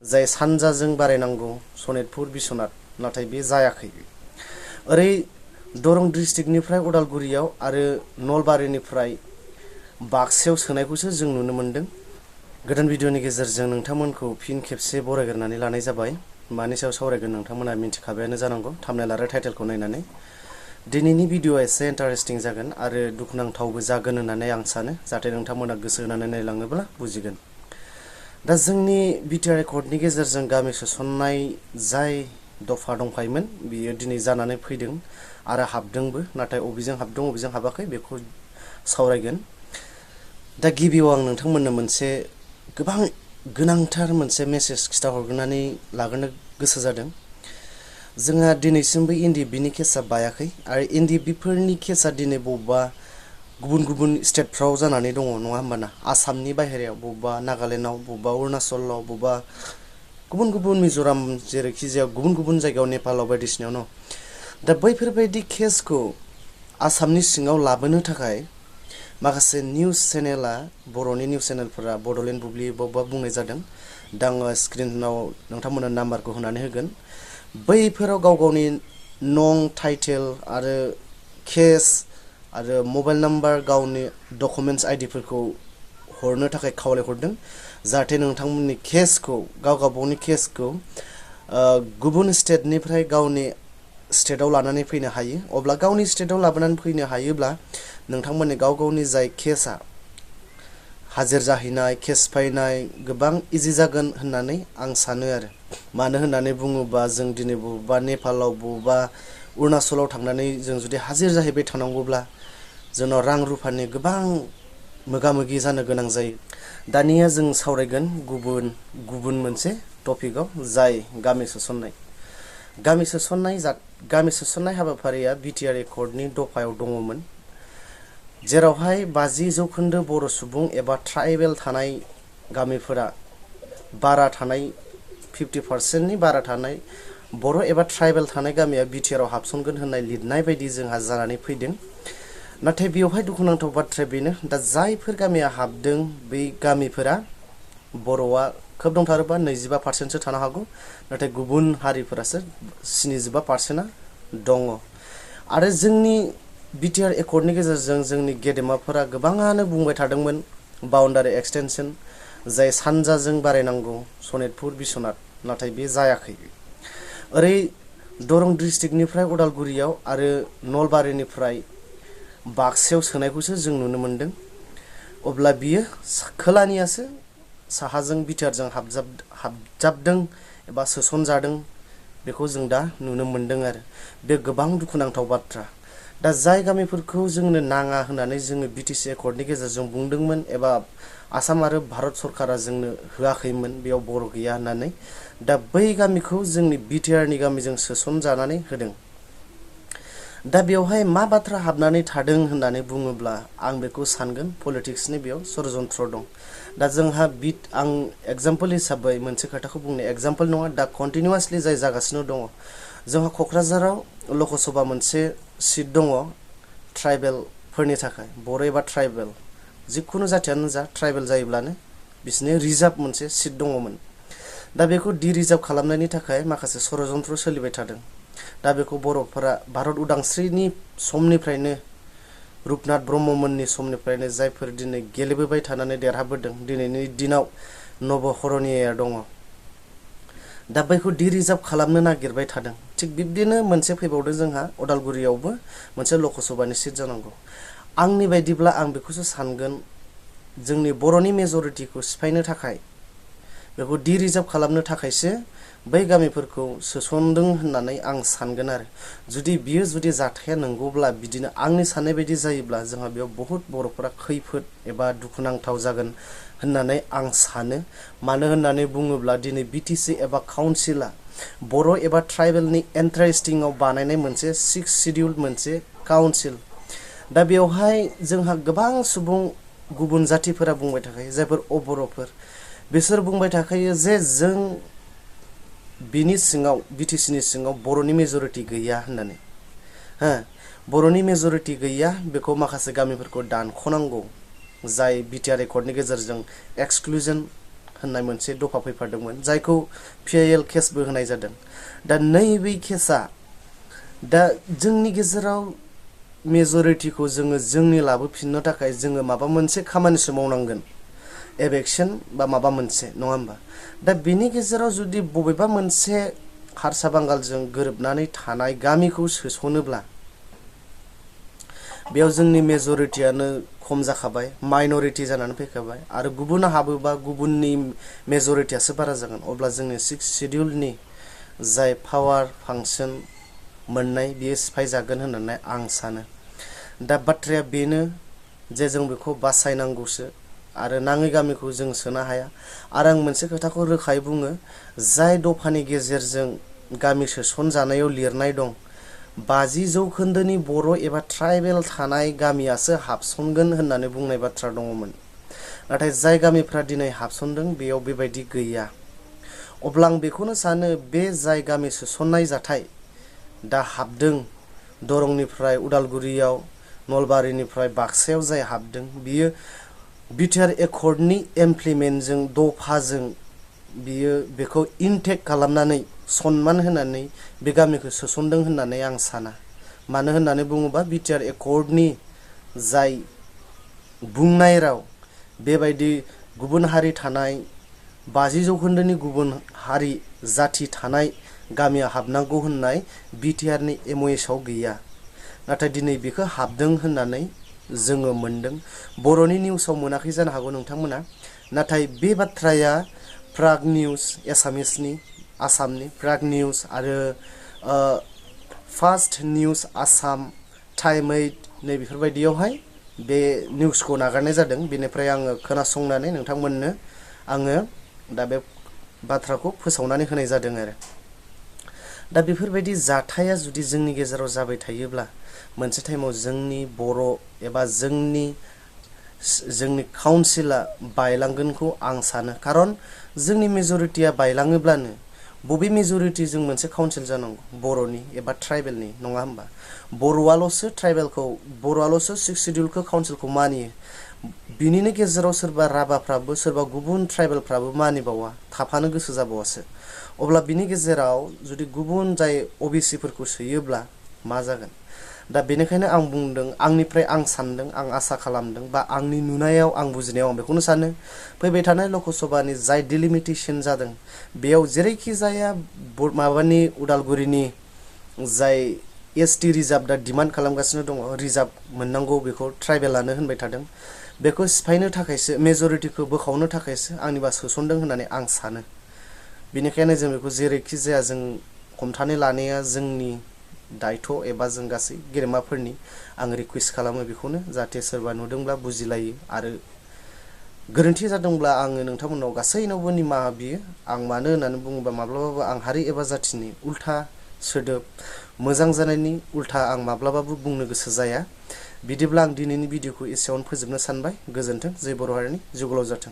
जाय सानजाजों बारायनांगौ सनितपुर बिश्वनाथ नाथाय बे जायाखै। ओरै दरं डिस्ट्रिक्टनिफ्राय उदालगुरियाव आरो नलबारिनिफ्राय बाक्सायाव सोनायखौसो जों नुनो मोन्दों। गोदान भिडिअनि गेजेरजों नोंथांमोनखौ फिन खेबसे बरायग्रोनानै लानाय जाबाय। मानि सायाव सावरायगोन नोंथांमोना मिन्थिखाबायानो जानांगौ थाम्बनेल आरो टाइटेलखौ नायनानै। दिनैनि भिडिअआ एसे इन्टारेस्टिं जागोन आरो दुखुनांथावबो जागोन होननानै आं सानो, जाहाथे नोंथांमोना गोसो होनानै नायलाङोब्ला बुजिगोन। दा जोंनि बिटिआर रेकर्डनि गेजेरजों गामि सोसननाय जाय दफा दंखायोमोन बियो दिनै जानानै फैदों आरो हाबदोंबो, नाथाय अबेजों हाबदों अबेजों हाबाखै बेखौ सावरायगोन। दा गिबियाव आं नोंथांमोननो मोनसे गोबां गोनांथार मोनसे मेसेज खिथाहरग्रोनानै लाग्रोनो गोसो जादों। जोंहा दिनैसिमबो इन्दि बिनि केसा बायाखै आरो इन्दि बिफोरनि केसा दिनै बबेबा गुबुन गुबुन स्टेटफ्राव जानानै दङ, नङा होमबाना? आसामनि बाहेरायाव बबेबा नागालेण्डआव, बबेबा अरुणाचलाव, बबेबा गुबुन गुबुन मिज'राम, जेरैखि जाया गुबुन गुबुन जायगायाव, नेपालाव बायदिसिनायाव न'। दा बैफोरबायदि केसखौ आसामनि सिङाव लाबोनो थाखाय माखासे निउस चेनेला, बर'नि निउस चेनेलफोरा बड'लेण्ड बुब्लि बबेबा बुंनाय जादों। दा आङो स्क्रिनाव नोंथांमोननो नाम्बारखौ होनानै होगोन। बैफोराव गाव गावनि नं, टाइटेल आरो केस आरो मबाइल नाम्बार, गावनि डकुमेन्टस आइडिफोरखौ हरनो थाखाय खावलायहरदों, जाहाथे नोंथांमोननि केसखौ गाव गावनि केसखौ गुबुन स्टेटनिफ्राय गावनि स्टेटआव लानानै फैनो हायो। अब्ला गावनि स्टेटआव लाबोनानै फैनो हायोब्ला नोंथांमोननि गाव गावनि जाय केसा हाजिर जाहैनाय, केस फायनाय गोबां इजि जागोन होननानै आं सानो आरो। मानो होननानै बुङोबा जों दिनै बबेबा नेपालाव, बबेबा अरुणाचलाव थांनानै जों जुदि हाजिर जाहैबाय थानांगौब्ला जोंनाव रां रुफानि गोबां मोगा मोगि जानो गोनां जायो। दानिया जों सावरायगोन गुबुन मोनसे टपिकआव, जाय गामि सोसननाय। गामि सोसननाय हाबाफारिया बिटिआर रेकर्डनि दफायाव दङमोन, जेरावहाय 50% बर' सुबुं एबा ट्राइबेल थानाय गामिफोरा बारा थानाय 50%नि बारा थानाय बर' एबा ट्राइबेल थानाय गामिया बिटिआरआव हाबसनगोन होननाय लिरनाय बायदि जोंहा जानानै फैदों। नाथाय बेवहाय दुखुनांथाव बाथ्राया बेनो, दा जायफोर गामिया हाबदों बै गामिफोरा बर'आ खोब दंथारोबा 25%सो थानो हागौ, नाथाय गुबुन हारिफोरासो 77%आ दङ। आरो जोंनि बिटिआर एकर्डनि गेजेरजों जोंनि गेदेमाफोरा गोबाङानो बुंबाय थादोंमोन बाउन्डारि एक्सटेनसन, जाय सानजाजों बारायनांगौ सनितपुर बिश्वनाथ, नाथाय बे जायाखै। ओरै दरं डिस्ट्रिक्टनिफ्राय उदालगुरियाव आरो नलबारिनिफ्राय बाक्सायाव सोनायखौसो जों नुनो मोन्दों। अब्ला बियो खोलानियासो साहाजों बिटिआरजों हाबजाबदों एबा सोसनजादों, बेखौ जों दा नुनो मोन्दों आरो बे गोबां दुखुनांथाव बाथ्रा। दा जाय गामिफोरखौ जोंनो नाङा होननानै जोङो बिटिसि एकर्डनि गेजेरजों बुंदोंमोन एबा आसाम आरो भारत सरकारा जोंनो होआखैमोन, बेयाव बर' गैया होननानै, दा बै गामिखौ जोंनि बिटिआरनि गामिजों सोसनजानानै होदों। दा बेवहाय मा बाथ्रा हाबनानै थादों होननानै बुङोब्ला आं बेखौ सानगोन पलिटिक्सनि बेयाव षड्यन्त्र दं। दा जोंहा आं एगजाम्पल हिसाबै मोनसे खोथाखौ बुंनो, एगजाम्पल नङा, दा कन्टिनिउवासलि जाय जागासिनो दङ। जोंहा क'क्राझाराव लकसभा मोनसे सिट दङ ट्राइबेलफोरनि थाखाय, बर' एबा ट्राइबेल जिखुनु जाथियानो जा, ट्राइबेल जायोब्लानो बिसोरनि रिजार्भ मोनसे सिट दङमोन। दा बेखौ रिजार्भ खालामनायनि थाखाय माखासे षड्यन्त्र सोलिबाय थादों। दा बेखौ बर'फोरा भारत उदांस्रिनि समनिफ्रायनो, रुपनाथ ब्रह्ममोननि समनिफ्रायनो जायफोर दिनै गेलेबोबाय थानानै देरहाबोदों, दिनैनि दिनाव नबहरनिया दङ, दा बैखौ रिजार्भ खालामनो नागिरबाय थादों। थिग बिब्दिनो मोनसे फैबावदों जोंहा उदालगुरियावबो मोनसे लकसभानि सिट जानांगौ। आंनि बायदिब्ला आं बेखौसो सानगोन, जोंनि बर'नि मेजरिटिखौ सिफायनो थाखाय, बेखौ रिजार्भ खालामनो थाखायसो बै गामिफोरखौ सोसनदों होननानै आं सानगोन आरो। जुदि जाथाया नंगौब्ला, बिदिनो आंनि साननाय बायदि जायोब्ला जोंहा बेयाव बहुद बर'फोरा खैफोद एबा दुखुनांथाव जागोन होननानै आं सानो। मानो होननानै बुङोब्ला दिनै बिटिसि एबा काउन्सिला बर' एबा ट्राइबेलनि इन्टारेस्टिंआव बानायनाय मोनसे 6 सिडिउल मोनसे काउन्सिल। दा बेवहाय जोंहा गोबां सुबुं गुबुन जातिफोरा बुंबाय थाखायो, जायफोर बर'फोर, बिसोर बुंबाय थाखायो जे जों बिनि सिङाव, बिटिसिनि सिङाव बर'नि मेजरिटि गैया होननानै। बर'नि मेजरिटि गैया, बेखौ माखासे गामिफोरखौ दानख'नांगौ, जाय बिटिआर रेकर्डनि गेजेरजों एक्सक्लुजन होननाय मोनसे दफा फैफादोंमोन जायखौ पिआइएल केसबो होनाय जादों। दा नैबे केसा दा जोंनि गेजेराव मेजरिटिखौ जोङो जोंनि लाबोफिननो थाखाय जोङो माबा मोनसे खामानिसो मावनांगोन, एभेक्सन बा माबा मोनसे, नङा होमबा? दा बेनि गेजेराव जुदि बबेबा मोनसे हारसा बांगालजों गोरोबनानै थानाय गामिखौ सोसनोब्ला बेयाव जोंनि मेजरिटियानो खम जाखाबाय, माइनरिटि जानानै फैखाबाय आरो गुबुन हाबोबा गुबुननि मेजरिटियासो बारा जागोन। अब्ला जोंनि 6 सिडिउलनि जाय पावार फांसन मोननाय बियो सिफाय जागोन होननानै आं सानो। दा बाथ्राया बेनो जे जों बेखौ बासायनांगौसो आरो नाङै गामिखौ जों सोनो हाया। आरो आं मोनसे खोथाखौ रोखायै बुङो, जाय दफानि गेजेरजों गामि सोसनजानायाव लिरनाय दं 50% बर' एबा ट्राइबेल थानाय गामियासो हाबसनगोन होननानै बुंनाय बाथ्रा दङमोन। नाथाय जाय गामिफ्रा दिनै हाबसनदों बेयाव बेबायदि गैया। अब्ला आं बेखौनो सानो बे जाय गामि सोसननाय जाथाय दा हाबदों, दरंनिफ्राय उदालगुरियाव, नलबारिनिफ्राय बाक्सायाव जाय हाबदों बियो बिटिआर एकर्डनि इमप्लिमेन्टजों दफाजों बियो बेखौ इनटेक खालामनानै सनमान होनानै बे गामिखौ सोसनदों होननानै आं साना। मानो होननानै बुङोबा बिटिआर एकर्डनि जाय बुंनाय राव बेबायदि गुबुन हारि थानाय 50% गुबुन हारि जाथि थानाय गामिया हाबनांगौ होननाय बिटिआरनि एमअएसआव गैया। नाथाय दिनै बेखौ हाबदों होननानै जोङो मोनदों। बर'नि निउसाव मोनाखै जानो हागौ नोंथांमोना, नाथाय बे बाथ्राया प्राग निउस, एसामिसनि, आसामनि प्राग निउस आरो फार्स्ट निउस आसाम, टाइम 8 नै बेफोरबायदियावहाय बे निउसखौ नागारनाय जादों। बेनिफ्राय आङो खोनासंनानै नोंथांमोननो आङो दा बे बाथ्राखौ फोसावनानै होनाय जादों आरो। दा बेफोरबायदि जाथाया जुदि जोंनि गेजेराव जाबाय थायोब्ला मोनसे टाइमाव जोंनि बर' एबा जोंनि काउन्सिला बायलांगोनखौ आं सानो। खारन जोंनि मेजरिटिया बायलाङोब्लानो बबे मेजरिटिजों मोनसे काउन्सिल जानांगौ, बर'नि एबा ट्राइबेलनि, नङा होमबा? बर'आल'सो ट्राइबेलखौ, बर'आल'सो 6 सिडिउलखौ काउन्सिलखौ मानियो। बिनिनो गेजेराव सोरबा राभाफ्राबो सोरबा गुबुन ट्राइबेलफ्राबो मानिबावा, थाफानो गोसो जाबावासो। अब्ला बिनि गेजेराव जुदि गुबुन जाय अबिसिफोरखौ सोयोब्ला मा जागोन? दा बेनिखायनो आं बुंदों, आंनिफ्राय आं सानदों, आं आसा खालामदों बा आंनि नुनायाव आं बुजिनायाव आं बेखौनो सानो, फैबाय थानाय लकसभानि जाय डिलिमिटेसन जादों बेयाव जेरैखि जाया माबानि उदालगुरिनि जाय एसटि रिजार्भ दा डिमान्ड खालामगासिनो दङ, रिजार्भ मोननांगौ बेखौ ट्राइबेलानो होनबाय थादों, बेखौ सिफायनो थाखायसो, मेजरिटिखौ बोखावनो थाखायसो आंनिबा सोसनदों होननानै आं सानो। बेनिखायनो जों बेखौ जेरैखि जाया जों हमथानो लानाया जोंनि दायथ' एबा जों गासै गेदेमाफोरनि आं रिकुवेस्ट खालामो बेखौनो, जाहाथे सोरबा नुदोंब्ला बुजिलायो आरो गोरोन्थि जादोंब्ला आङो नोंथांमोननाव गासैनावबो निमाहा बियो। आं मानो होननानै बुङोबा माब्लाबाबो आं हारि एबा जाथिनि उल्था सोदोब, मोजां जानायनि उल्था आं माब्लाबाबो बुंनो गोसो जाया। बिदिब्ला आं दिनैनि भिडिअखौ एसेयावनो फोजोबनो सानबाय। गोजोन्थों। जय बर' हारिनि जुगल' जाथों।